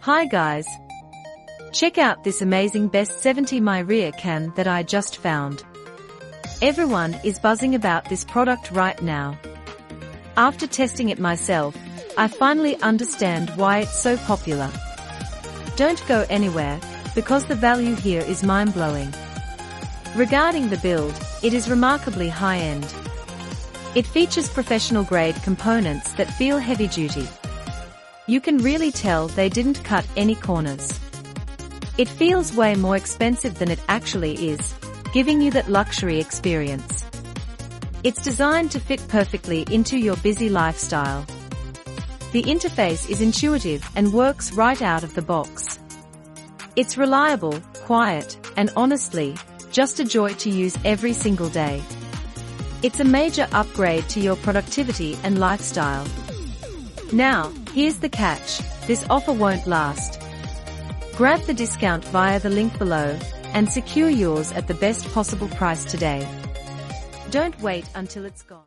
Hi guys! Check out this amazing best 70Mai rear can that I just found. Everyone is buzzing about this product right now. After testing it myself, I finally understand why it's so popular. Don't go anywhere, because the value here is mind-blowing. Regarding the build, it is remarkably high-end. It features professional-grade components that feel heavy-duty. You can really tell they didn't cut any corners. It feels way more expensive than it actually is, giving you that luxury experience. It's designed to fit perfectly into your busy lifestyle. The interface is intuitive and works right out of the box. It's reliable, quiet, and honestly, just a joy to use every single day. It's a major upgrade to your productivity and lifestyle. Now, here's the catch: this offer won't last. Grab the discount via the link below, and secure yours at the best possible price today. Don't wait until it's gone.